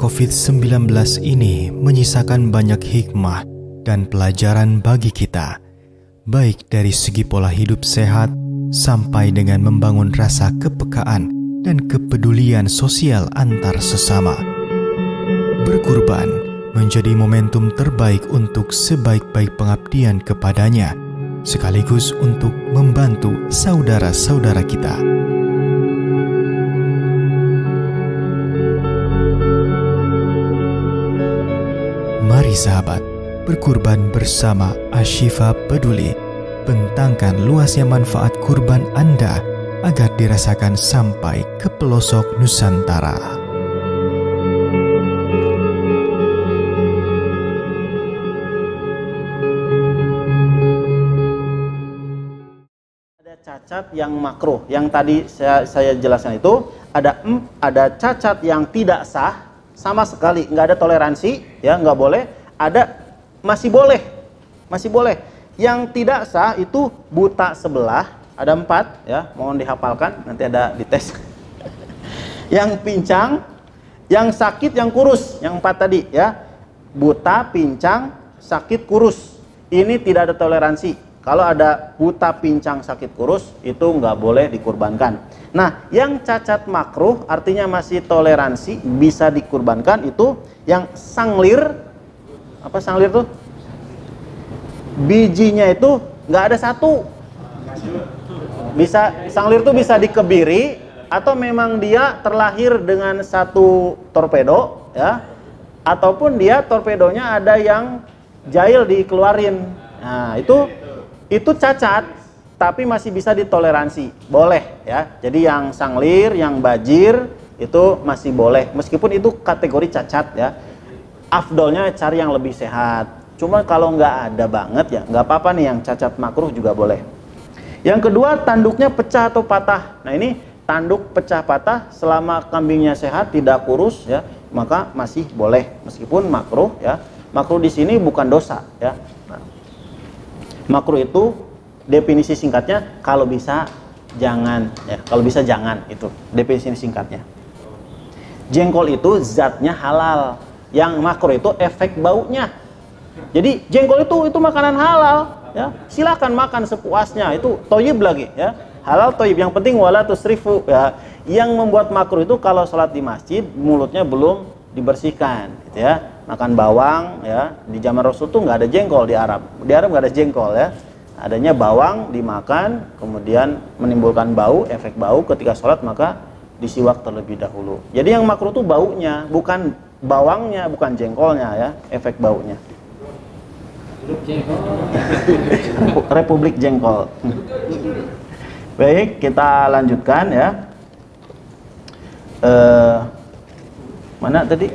COVID-19 ini menyisakan banyak hikmah dan pelajaran bagi kita, baik dari segi pola hidup sehat sampai dengan membangun rasa kepekaan dan kepedulian sosial antar sesama. Berkurban menjadi momentum terbaik untuk sebaik-baik pengabdian kepadanya, sekaligus untuk membantu saudara-saudara kita. Mari sahabat, berkurban bersama Ashifa Peduli. Bentangkan luasnya manfaat kurban Anda agar dirasakan sampai ke pelosok Nusantara. Ada cacat yang makruh, yang tadi saya jelaskan itu ada cacat yang tidak sah sama sekali, nggak ada toleransi, ya nggak boleh. Ada masih boleh. Yang tidak sah itu buta sebelah, ada 4, ya, mohon dihafalkan, nanti ada dites. Yang pincang, yang sakit, yang kurus, yang 4 tadi, ya, buta, pincang, sakit, kurus. Ini tidak ada toleransi. Kalau ada buta, pincang, sakit, kurus, itu nggak boleh dikurbankan. Nah, yang cacat makruh artinya masih toleransi, bisa dikurbankan, itu yang sanglir. Apa sanglir tuh? Bijinya itu nggak ada 1. Bisa, sanglir tuh bisa dikebiri, atau memang dia terlahir dengan 1 torpedo, ya, ataupun dia torpedonya ada yang jahil dikeluarin. Nah, itu cacat, tapi masih bisa ditoleransi, boleh, ya. Jadi yang sanglir, yang bajir itu masih boleh, meskipun itu kategori cacat, ya. Afdolnya cari yang lebih sehat. Cuma kalau nggak ada banget, ya nggak apa-apa nih, yang cacat makruh juga boleh. Yang kedua, tanduknya pecah atau patah. Nah, ini tanduk pecah patah selama kambingnya sehat, tidak kurus, ya, maka masih boleh, meskipun makruh, ya. Makruh di sini bukan dosa, ya. Makruh itu definisi singkatnya kalau bisa jangan, ya. Kalau bisa jangan, itu definisi singkatnya. Jengkol itu zatnya halal, yang makruh itu efek baunya. Jadi jengkol itu makanan halal, ya. Silakan makan sepuasnya, itu thayyib lagi, ya. Halal thayyib, yang penting wala tusrifu, ya. Yang membuat makruh itu kalau sholat di masjid mulutnya belum dibersihkan, gitu, ya. Makan bawang, ya, di zaman Rasul tuh nggak ada jengkol di Arab. Di Arab nggak ada jengkol, ya. Adanya bawang dimakan, kemudian menimbulkan bau, efek bau ketika sholat, maka disiwak terlebih dahulu. Jadi yang makruh tuh baunya, bukan bawangnya, bukan jengkolnya, ya, efek baunya. Republik Jengkol. Baik, kita lanjutkan, ya. Mana tadi?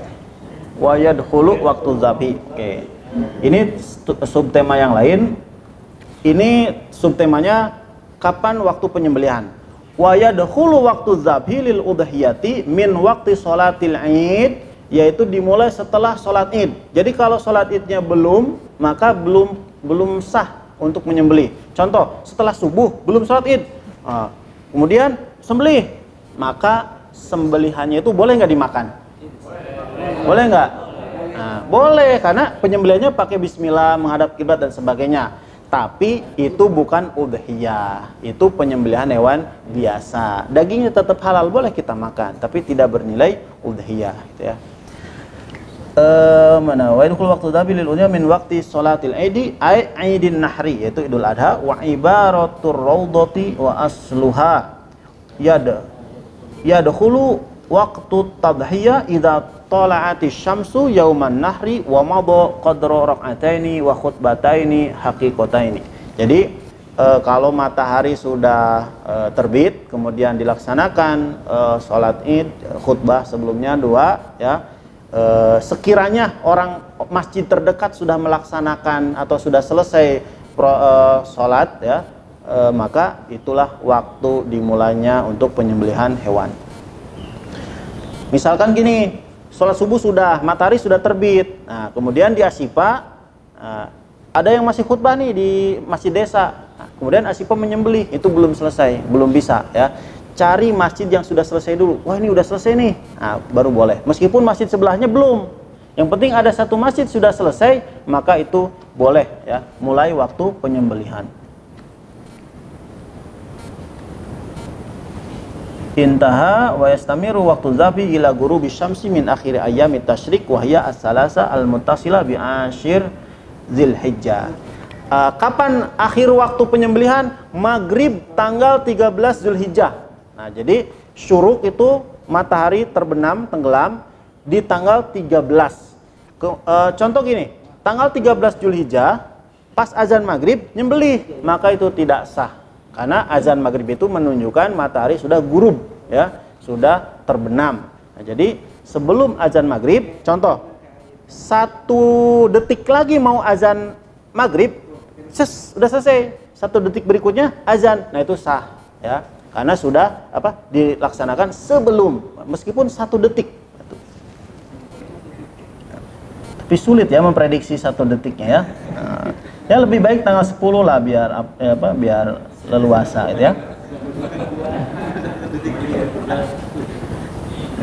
Wa yadkhulu waktu zabi. Oke. Ini subtema yang lain. Ini subtemanya kapan waktu penyembelihan. Wa yadkhulu waktu zabhi lil udhiyati min waqti sholatil Id, yaitu dimulai setelah sholat Id. Jadi kalau sholat Idnya belum, maka belum sah untuk menyembelih. Contoh, setelah subuh belum sholat Id, kemudian sembelih, maka sembelihannya itu boleh nggak dimakan? Boleh nggak? Nah, boleh, karena penyembelihannya pakai bismillah, menghadap kiblat dan sebagainya. Tapi itu bukan udhiyah, itu penyembelihan hewan biasa. Dagingnya tetap halal, boleh kita makan, tapi tidak bernilai udhiyah, gitu, ya. Mana wa yadkhulu waqtu dhabi lil udhiyah min waqti sholatil Aidi ay Aidin Nahri, yaitu Idul Adha, wa ibaratur raudati wa asluha yadkhulu waqtu tadhiyah idza tala'ati syamsu yauman nahri wa madha qadra rak'ataini wa khutbataini haqiqataini. Jadi kalau matahari sudah terbit, kemudian dilaksanakan sholat Id, khutbah sebelumnya 2, ya. Sekiranya orang masjid terdekat sudah melaksanakan atau sudah selesai sholat, ya, maka itulah waktu dimulainya untuk penyembelihan hewan. Misalkan gini, sholat subuh sudah, matahari sudah terbit, nah kemudian di Ashifa, ada yang masih khutbah nih di masjid desa, nah, kemudian Ashifa menyembelih, itu belum selesai, belum bisa, ya. cari masjid yang sudah selesai dulu. Wah, ini udah selesai nih. Nah, baru boleh. Meskipun masjid sebelahnya belum. Yang penting ada satu masjid sudah selesai, maka itu boleh ya, mulai waktu penyembelihan. Intaha wa yastamiru waktu zabi ila ghurubi syamsi min akhir ayyamit tasyrik wa hiya as-salasa al-muttasila bi asyir Dzulhijjah. Kapan akhir waktu penyembelihan? Maghrib tanggal 13 Dzulhijjah. Nah, jadi syuruk itu matahari terbenam, tenggelam di tanggal 13. Contoh gini, tanggal 13 Dzulhijjah pas azan maghrib nyembelih, maka itu tidak sah. Karena azan maghrib itu menunjukkan matahari sudah gurub, ya, sudah terbenam. Nah, jadi sebelum azan maghrib, contoh 1 detik lagi mau azan maghrib, sudah selesai. 1 detik berikutnya azan, nah itu sah, ya, karena sudah dilaksanakan sebelum, meskipun 1 detik. Tapi sulit ya memprediksi 1 detiknya ya. Nah, ya lebih baik tanggal 10 lah biar leluasa gitu ya.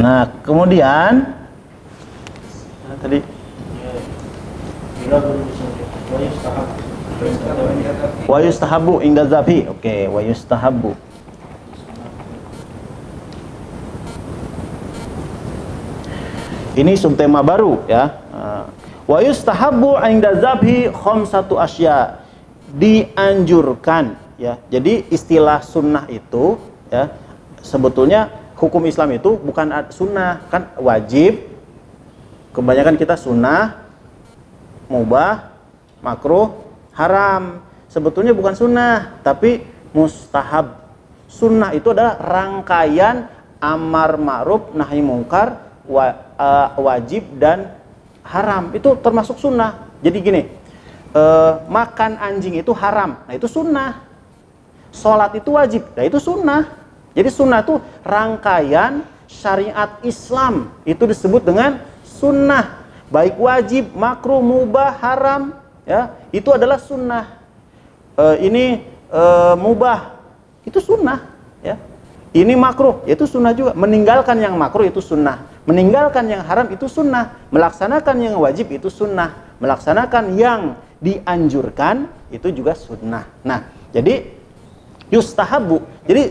Nah, kemudian tadi wa yustahabu inda zabi. Oke, wa yustahabu. Ini subtema baru ya. Wa yustahabu inda zabi khamsatu asya. Dianjurkan ya. Jadi istilah sunnah itu ya, sebetulnya hukum Islam itu bukan sunnah, kan wajib. Kebanyakan kita sunnah, mubah, makruh, haram. Sebetulnya bukan sunnah, tapi mustahab. Sunnah itu adalah rangkaian amar ma'ruf, nahi mungkar, wajib dan haram. Itu termasuk sunnah. Jadi gini, makan anjing itu haram, nah itu sunnah. Sholat itu wajib, nah itu sunnah. Jadi sunnah itu rangkaian syariat Islam, itu disebut dengan sunnah. Baik wajib, makruh, mubah, haram, ya, itu adalah sunnah. Ini mubah, itu sunnah, ya. Ini makruh, itu sunnah juga. Meninggalkan yang makruh itu sunnah. Meninggalkan yang haram itu sunnah. Melaksanakan yang wajib itu sunnah. Melaksanakan yang dianjurkan itu juga sunnah. Nah, jadi yustahabu. Jadi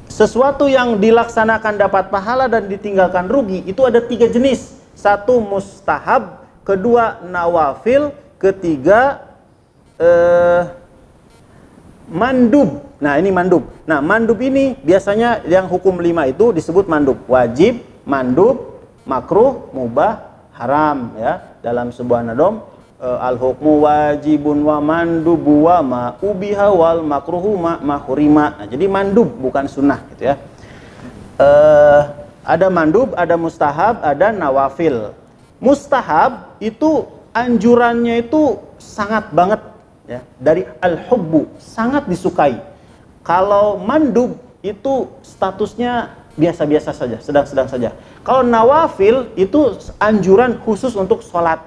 sesuatu yang dilaksanakan dapat pahala dan ditinggalkan rugi itu ada 3 jenis. 1 mustahab, 2 nawafil, 3 mandub. Nah, ini mandub. Nah, mandub ini biasanya yang hukum 5 itu disebut mandub. Wajib, mandub, makruh, mubah, haram ya. Dalam sebuah nadom, al-hukmu wajibun wa mandubu wa ma ubiha wal makruhu ma hurima. Nah, jadi mandub bukan sunnah gitu ya. Ada mandub, ada mustahab, ada nawafil. Mustahab itu anjurannya itu sangat banget ya, dari al-hubbu, sangat disukai. Kalau mandub itu statusnya biasa-biasa saja, sedang-sedang saja. Kalau nawafil itu anjuran khusus untuk sholat.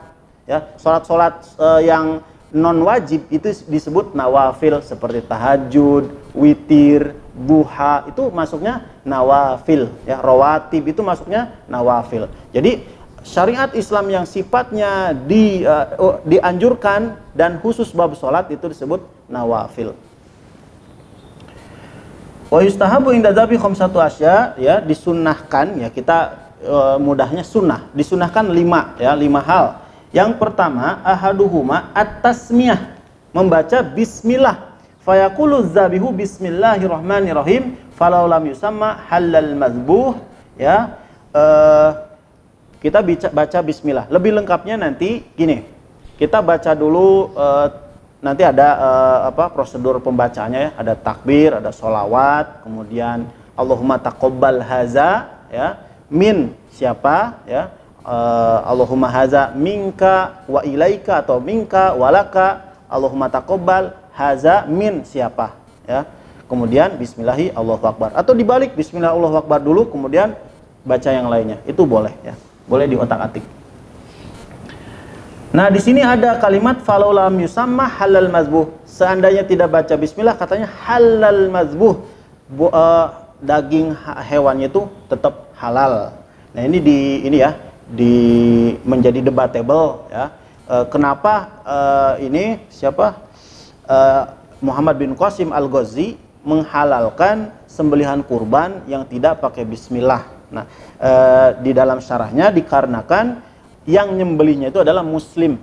Ya, sholat-sholat yang non wajib itu disebut nawafil, seperti tahajud, witir, duha, itu masuknya nawafil. Ya, rawatib itu masuknya nawafil. Jadi syariat Islam yang sifatnya dianjurkan dan khusus bab sholat itu disebut nawafil. Wa yustahabu inda dzabi khamsatu asya, ya, disunnahkan ya, kita mudahnya sunnah. Disunnahkan 5 ya, 5 hal. Yang pertama, ahaduhuma at-tasmiyah, membaca bismillah. Fayaqulu dzabihu bismillahirrahmanirrahim falau lam yusamma halal mazbuh, ya. Kita baca bismillah. Lebih lengkapnya nanti gini. Kita baca dulu, nanti ada prosedur pembacaannya ya. Ada takbir, ada sholawat, kemudian Allahumma taqabbal haza, ya. Min siapa, ya. Allahumma haza minka wa ilaika, atau minka walaka. Allahumma taqabbal haza min siapa, ya. Kemudian bismillahi Allahu akbar, atau dibalik, bismillah Allahu akbar dulu kemudian baca yang lainnya. Itu boleh ya. Boleh diotak-atik. Nah, di sini ada kalimat falau lam yusamma halal mazbuh. Seandainya tidak baca bismillah, katanya halal mazbuh. daging hewannya itu tetap halal. Nah, ini menjadi debatable ya. Kenapa ini Muhammad bin Qasim Al-Ghazi menghalalkan sembelihan kurban yang tidak pakai bismillah. Nah, di dalam syarahnya dikarenakan yang nyembelihnya itu adalah muslim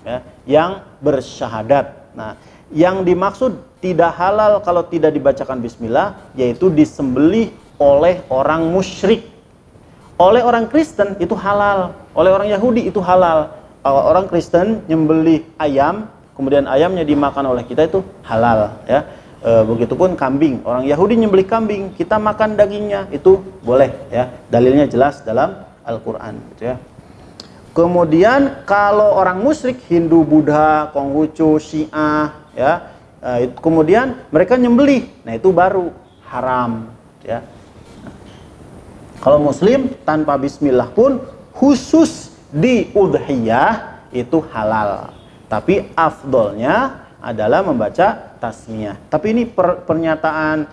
ya, yang bersyahadat. Nah, yang dimaksud tidak halal kalau tidak dibacakan bismillah yaitu disembelih oleh orang musyrik. Oleh orang Kristen itu halal, oleh orang Yahudi itu halal. Orang Kristen nyembelih ayam, kemudian ayamnya dimakan oleh kita itu halal ya. Begitupun kambing, orang Yahudi nyembelih kambing, kita makan dagingnya itu boleh ya. Dalilnya jelas dalam Al-Qur'an gitu ya. Kemudian kalau orang musyrik Hindu, Buddha, Konghucu, Syiah ya, kemudian mereka nyembelih, nah itu baru haram ya. Kalau muslim tanpa bismillah pun khusus di udhiyah itu halal. Tapi afdolnya adalah membaca tasmiyah. Tapi ini pernyataan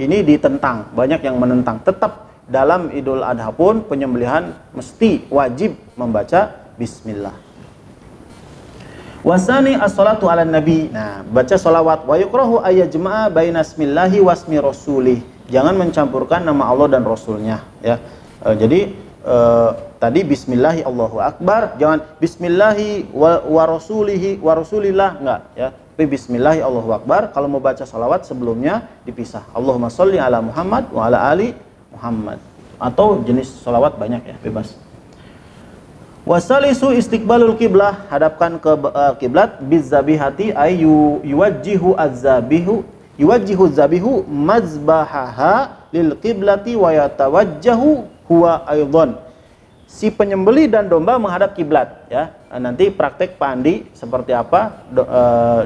ini ditentang, banyak yang menentang. Tetap dalam Idul Adha pun penyembelihan mesti wajib membaca bismillah. Wasani as-salatu ala nabi. Nah, baca salawat. Wa yukrahu ayyajma'a baina ismillahi wasmi rasulih. Jangan mencampurkan nama Allah dan Rasulnya ya. Jadi tadi bismillahi Allahu Akbar, jangan bismillahi wa rasulihi wa rasulillah, enggak ya. Tapi bismillahi Allahu Akbar. Kalau mau baca salawat sebelumnya dipisah. Allahumma sholli ala Muhammad wa ala ali Muhammad. Atau jenis salawat banyak ya, bebas. Wasalisu istiqbalul qiblah, hadapkan ke kiblat, bizzabihati ayu yuwajjihu az-zabihu yuwajjihu zabihu mazbahaha lil qiblati wa yatawajjahu huwa aidan. Si penyembelih dan domba menghadap kiblat ya. Nanti praktek Pak Andi seperti apa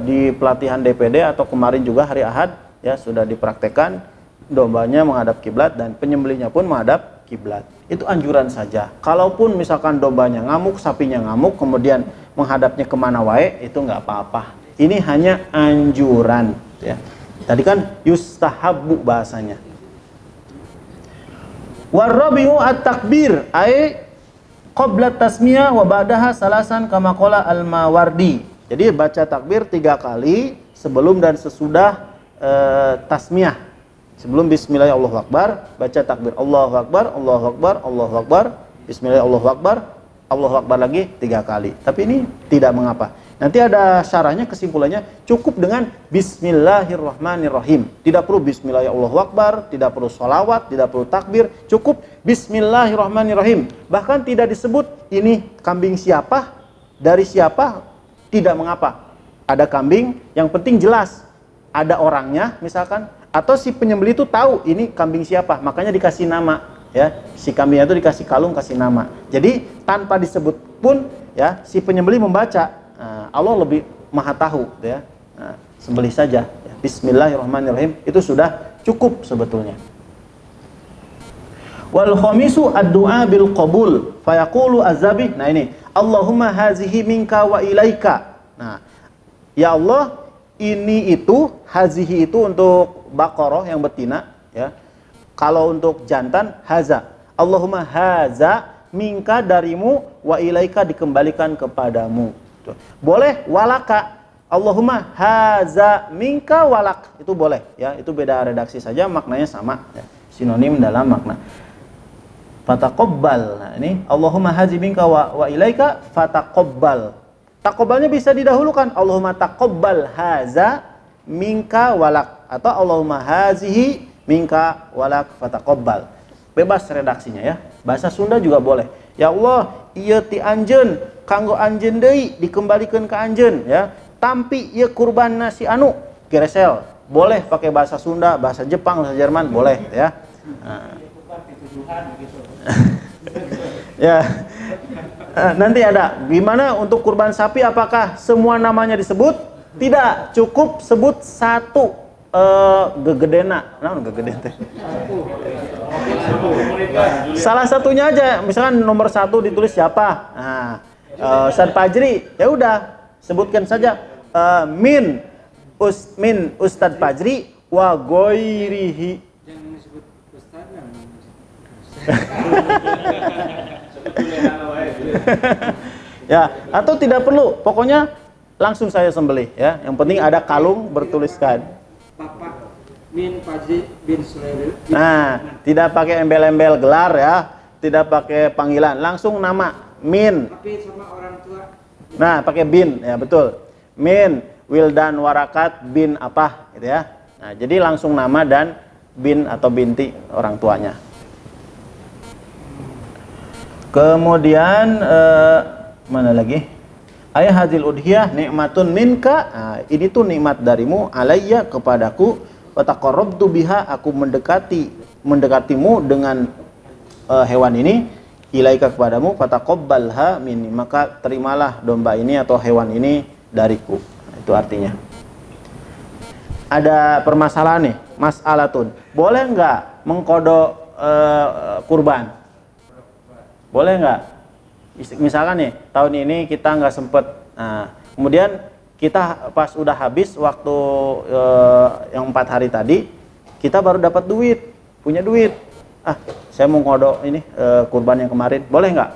di pelatihan DPD atau kemarin juga hari Ahad ya sudah dipraktekkan, dombanya menghadap kiblat dan penyembelihnya pun menghadap kiblat. Itu anjuran saja. Kalaupun misalkan dombanya ngamuk, sapinya ngamuk, kemudian menghadapnya kemana wae, itu nggak apa-apa. Ini hanya anjuran ya. Tadi kan yustahabbu bahasanya. Warabiu at-takbir ay qabla tasmiyah wa ba'daha salasan kama qala al-Mawardi. Jadi baca takbir 3 kali sebelum dan sesudah tasmiyah. Sebelum bismillah Allahu Akbar, baca takbir Allahu Akbar, Allahu Akbar, Allahu Akbar, bismillah Allahu Akbar, Allahu Akbar lagi 3 kali. Tapi ini tidak mengapa. Nanti ada syarahnya, kesimpulannya cukup dengan bismillahirrahmanirrahim. Tidak perlu bismillah Allahu Akbar, tidak perlu sholawat, tidak perlu takbir, cukup bismillahirrahmanirrahim. Bahkan tidak disebut ini kambing siapa, dari siapa, tidak mengapa. Ada kambing, yang penting jelas ada orangnya misalkan, atau si penyembelih itu tahu ini kambing siapa, makanya dikasih nama ya. Si kambingnya itu dikasih kalung, kasih nama. Jadi tanpa disebut pun ya, si penyembelih membaca. Allah lebih maha tahu ya. Sembelih saja ya. Bismillahirrahmanirrahim itu sudah cukup sebetulnya. Wal khamisu ad-du'a bil qabul fayaqulu az-zabih. Nah ini Allahumma hazihi minka wa ilaika. Nah, ya Allah, ini itu, hazihi itu untuk Baqarah yang betina ya. Kalau untuk jantan haza. Allahumma haza minka darimu wa ilaika dikembalikan kepadamu. Boleh walaka. Allahumma haza minka walak. Itu boleh ya. Itu beda redaksi saja, maknanya sama ya. Sinonim dalam makna. Fataqabbal. Nah, ini Allahumma hazi minka wa ilaika fataqabbal. Taqabbalnya bisa didahulukan. Allahumma taqabbal haza minka walak, atau Allahumma hazihi minka walak fataqabbal. Bebas redaksinya ya. Bahasa Sunda juga boleh. Ya Allah, ieu ti anjeun kanggo anjeun deui dikembalikan ke anjeun ya. Tampi ieu kurban nasi anu geresel. Boleh pakai bahasa Sunda, bahasa Jepang, bahasa Jerman boleh ya. Ya. Nanti ada gimana untuk kurban sapi, apakah semua namanya disebut? Tidak, cukup sebut satu gegedena. Naon gegeden teh? Salah satunya aja, misalkan nomor 1 ditulis siapa? Nah, Ustadz Fajri, ya udah sebutkan saja min Ustadz Fajri wa goirihi. Yang disebut ustaz kan? Ya, atau tidak perlu, pokoknya langsung saya sembelih ya. Yang penting ada kalung bertuliskan. Bapak bin Fajri bin Sulaiman. Nah, tidak pakai embel-embel gelar ya, tidak pakai panggilan, langsung nama Min. Tapi sama orang tua. Nah, pakai bin ya, betul. Min Wildan Warakat bin apa gitu ya. Nah, jadi langsung nama dan bin atau binti orang tuanya. Kemudian mana lagi? Ayah hadil udhiyah nikmatun minka. Nah, ini tuh nikmat darimu alayya kepadaku. Wa taqarrabtu biha, aku mendekatimu dengan hewan ini, ilaika kepadamu, fataqabbalha minni, maka terimalah domba ini atau hewan ini dariku. Itu artinya. Ada permasalahan nih, mas'alatun. Boleh nggak mengkodok kurban? Boleh nggak? Misalkan nih, tahun ini kita nggak sempet. Nah, kemudian kita pas udah habis waktu yang 4 hari tadi, kita baru dapat duit, punya duit. Ah, saya mau ngodok ini kurban yang kemarin, boleh nggak?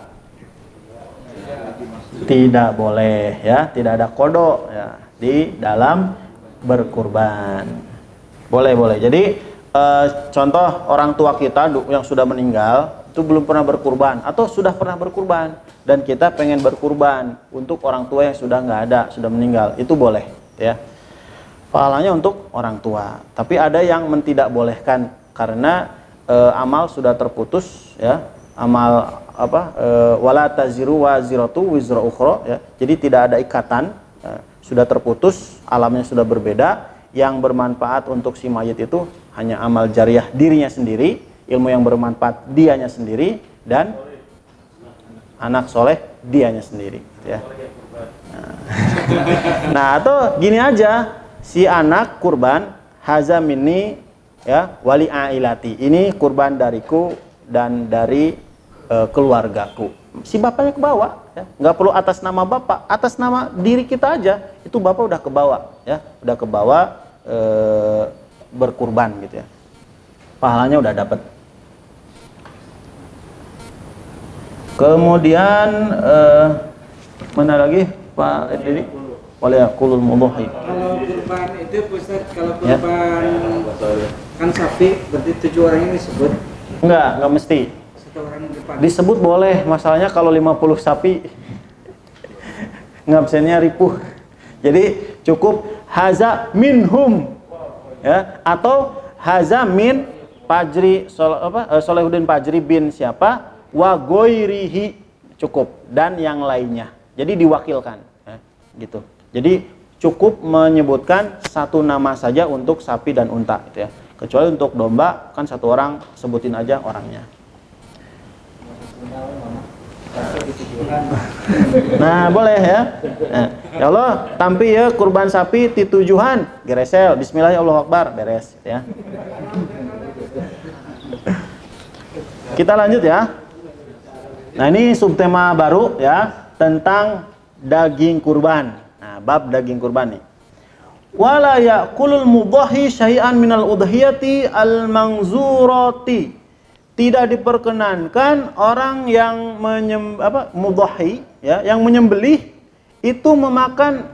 Tidak boleh ya, tidak ada kodok ya di dalam berkurban. Boleh. Jadi contoh orang tua kita yang sudah meninggal itu belum pernah berkurban atau sudah pernah berkurban dan kita pengen berkurban untuk orang tua yang sudah nggak ada, sudah meninggal, itu boleh ya. Pahalanya untuk orang tua. Tapi ada yang tidak bolehkan karena amal sudah terputus ya. Amal apa? Wala taziru waziratu wizra ukhra ya. Jadi tidak ada ikatan, sudah terputus, alamnya sudah berbeda. Yang bermanfaat untuk si mayit itu hanya amal jariah dirinya sendiri, ilmu yang bermanfaat dianya sendiri, dan anak soleh dianya sendiri ya. Nah atau gini aja, si anak kurban haza minni ya wali ailati, ini kurban dariku dan dari keluargaku. Si bapaknya kebawa ya, nggak perlu atas nama bapak, atas nama diri kita aja itu bapak udah kebawa ya, udah kebawa berkurban gitu ya, pahalanya udah dapet. Kemudian mana lagi Pak Edri? Waliyakulul mudhahi. Kalau kurban itu Ustaz, kalau kurban kan sapi berarti 7 orang ini disebut? Enggak mesti. Satu orang depan. Disebut boleh, masalahnya kalau 50 sapi ngabsennya ripuh. Jadi cukup haza minhum ya, atau haza min Fajri Solehuddin Fajri bin siapa wa goirihi, cukup, dan yang lainnya. Jadi diwakilkan ya, gitu. Jadi cukup menyebutkan satu nama saja untuk sapi dan unta gitu ya. Kecuali untuk domba kan satu orang sebutin aja orangnya. Nah boleh ya. Nah, ya Allah tampi ya kurban sapi ti tujuhan geresel bismillahirrahmanirrahim beres ya. Kita lanjut ya. Nah ini subtema baru ya tentang daging kurban. Nah bab daging kurban nih. Wala ya'kulul mudhahi syai'an minal udhiyati al-mangzurati. Tidak diperkenankan orang yang mudhahi ya, yang menyembelih itu memakan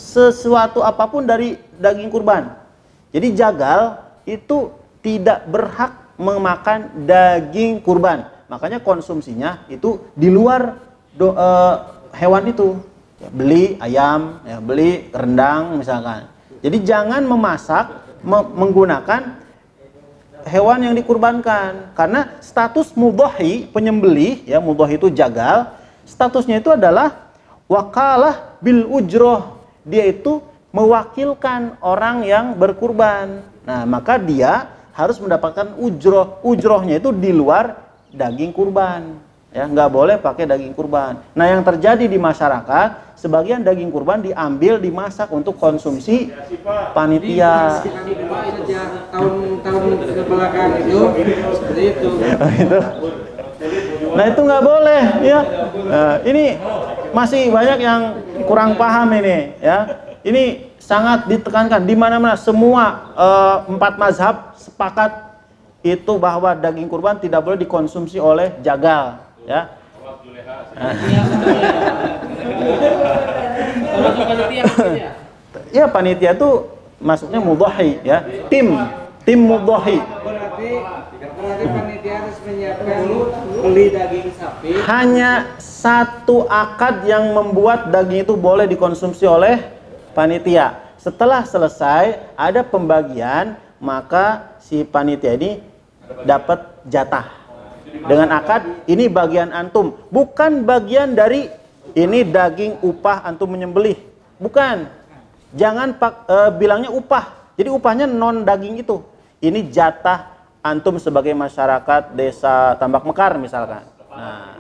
sesuatu apapun dari daging kurban. Jadi jagal itu tidak berhak memakan daging kurban. Makanya konsumsinya itu di luar hewan itu. Ya, beli ayam, ya, beli rendang misalkan. Jadi jangan memasak menggunakan hewan yang dikurbankan, karena status mudhahi, penyembelih ya, mudhahi itu jagal, statusnya itu adalah wakalah bil ujroh, dia itu mewakilkan orang yang berkurban. Nah maka dia harus mendapatkan ujroh, ujrohnya itu di luar daging kurban ya, nggak boleh pakai daging kurban. Nah yang terjadi di masyarakat, sebagian daging kurban diambil, dimasak untuk konsumsi panitia. Tahun-tahun kebelakang itu seperti itu. Nah itu nggak boleh ya. Nah, ini masih banyak yang kurang paham ini ya. Ini sangat ditekankan di mana-mana. Semua 4 mazhab sepakat itu bahwa daging kurban tidak boleh dikonsumsi oleh jagal, ya. Ya, panitia itu masuknya mudhahi, ya. Tim mudhahi. Berarti panitia harus menyiapkan beli daging sapi. Hanya satu akad yang membuat daging itu boleh dikonsumsi oleh panitia. Setelah selesai ada pembagian, maka si panitia ini dapat jatah. Dengan akad, ini bagian antum, bukan bagian dari ini daging upah antum menyembelih. Bukan. Jangan bilangnya upah. Jadi upahnya non daging itu. Ini jatah antum sebagai masyarakat desa Tambak Mekar misalkan. Nah,